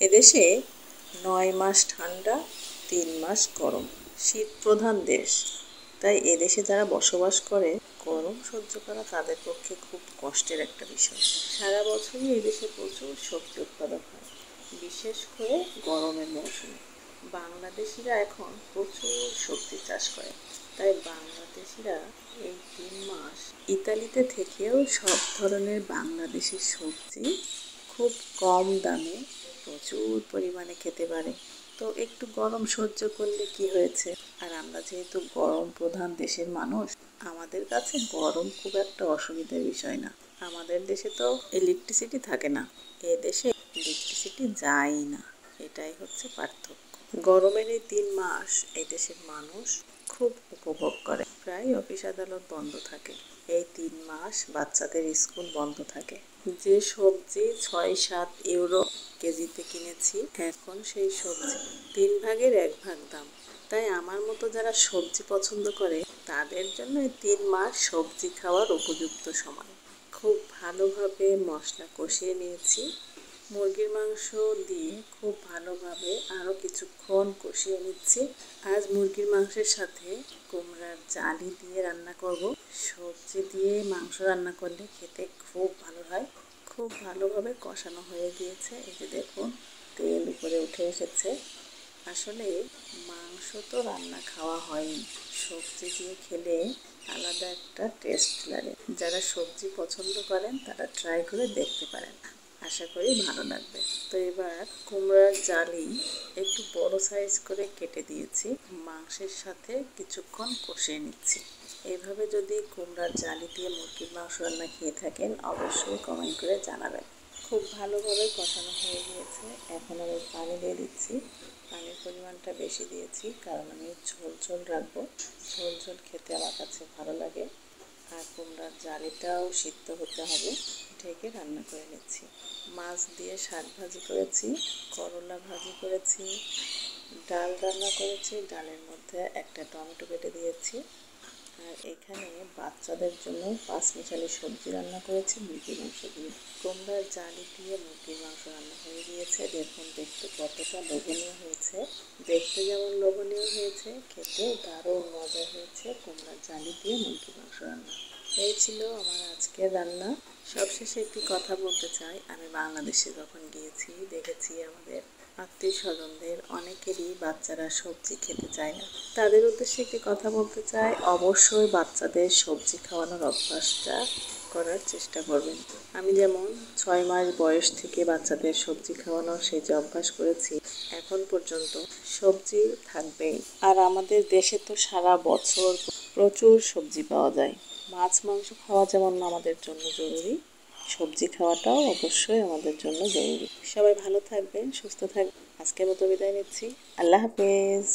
এদেশে ৯ মাস ঠান্ডা, ৩ মাস গরম। শীত প্রধান দেশ, তাই এদেশে যারা বসবাস করে গরম সহ্য করা তাদের পক্ষে খুব কষ্টের একটা বিষয়। সারা বছরই এদেশে প্রচুর সবজি উৎপাদন হয়, বিশেষ করে গরমের মৌসুমে। বাংলাদেশিরা এখন প্রচুর সবজি চাষ করে, তাই বাংলাদেশিরা এই ৩ মাস ইতালিতে থেকেও সব ধরনের বাংলাদেশি সবজি খুব কম দামে প্রচুর পরিমাণে খেতে পারে। তো একটু গরম সহ্য করলে কি হয়েছে, আর আমরা যেহেতু গরম প্রধান দেশের মানুষ, আমাদের কাছে গরম খুব একটা অসুবিধার বিষয় না। আমাদের দেশে তো ইলেকট্রিসিটি থাকে না, এ দেশে ইলেকট্রিসিটি যায়ই না, এটাই হচ্ছে পার্থক্য। গরমের এই ৩ মাস এই দেশের মানুষ খুব উপভোগ করে। প্রায় অফিস আদালত বন্ধ থাকে। এই ৩ মাস বাচ্চাদের স্কুল বন্ধ থাকে। যে সবজি ৬-৭ ইউরো কেজিতে কিনেছি, এখন সেই সবজি ৩ ভাগের ১ ভাগ দাম। তাই আমার মতো যারা সবজি পছন্দ করে তাদের জন্য এই ৩ মাস সবজি খাওয়ার উপযুক্ত সময়। খুব ভালোভাবে মশলা কষিয়ে নিয়েছি। মুরগির মাংস দিয়ে খুব ভালোভাবে আরও কিছুক্ষণ কষিয়ে নিচ্ছি। আজ মুরগির মাংসের সাথে কুমড়ার জালি দিয়ে রান্না করব। সবজি দিয়ে মাংস রান্না করলে খেতে খুব ভালো হয়। খুব ভালোভাবে কষানো হয়ে গিয়েছে, এই যে দেখুন তেল উপরে উঠে এসেছে। আসলে মাংস তো রান্না খাওয়া হয়নি, সবজি দিয়ে খেলে আলাদা একটা টেস্ট লাগে। যারা সবজি পছন্দ করেন তারা ট্রাই করে দেখতে পারেন, আশা করি ভালো লাগবে। তো এবার কুমড়ার জালি একটু বড় সাইজ করে কেটে দিয়েছি, মাংসের সাথে কিছুক্ষণ কষিয়ে নিচ্ছি। এইভাবে যদি কুমড়ার জালি দিয়ে মুরগির মাংস রান্না খেয়ে থাকেন অবশ্যই কমেন্ট করে জানাবেন। খুব ভালোভাবে কষানো হয়ে গিয়েছে, এখন আমি পানি দিয়ে দিচ্ছি। পানির পরিমাণটা বেশি দিয়েছি কারণ আমি ঝোল ঝোল রাখবো। ঝোল ঝোল খেতে আমার কাছে ভালো লাগে, আর কুমড়ার জালিটাও সিদ্ধ হতে হবে। ঢেকে রান্না করে নিচ্ছি। মাছ দিয়ে শাক ভাজি করেছি, করলা ভাজি করেছি, ডাল রান্না করেছি, ডালের মধ্যে একটা টমেটো কেটে দিয়েছি। আর এখানে বাচ্চাদের জন্য ৫ মিশালি সবজি রান্না করেছি মুরগির মাংস দিয়ে। কুমড়ার জালি দিয়ে মুরগির মাংস রান্না হয়ে গিয়েছে, দেখুন দেখতে কতটা লোভনীয় হয়েছে। দেখতে যেমন লোভনীয় হয়েছে, খেতেও দারুণ মজা হয়েছে কুমড়ার জালি দিয়ে মুরগির মাংস রান্না। এই ছিল আমার আজকের রান্না। সবশেষে একটি কথা বলতে চাই, আমি বাংলাদেশে যখন গিয়েছি দেখেছি আমাদের আত্মীয় স্বজনদের অনেকেরই বাচ্চারা সবজি খেতে চায় না। তাদের উদ্দেশ্যে একটি কথা বলতে চাই, অবশ্যই বাচ্চাদের সবজি খাওয়ানোর অভ্যাসটা করার চেষ্টা করবেন। আমি যেমন ৬ মাস বয়স থেকে বাচ্চাদের সবজি খাওয়ানোর সেই যে অভ্যাস করেছি, এখন পর্যন্ত সবজি থাকবেই। আর আমাদের দেশে তো সারা বছর প্রচুর সবজি পাওয়া যায়। মাছ মাংস খাওয়া যেমন আমাদের জন্য জরুরি, সবজি খাওয়াটাও অবশ্যই আমাদের জন্য জরুরি। সবাই ভালো থাকবেন, সুস্থ থাকবেন। আজকের মতো বিদায় নিচ্ছি। আল্লাহ হাফেজ।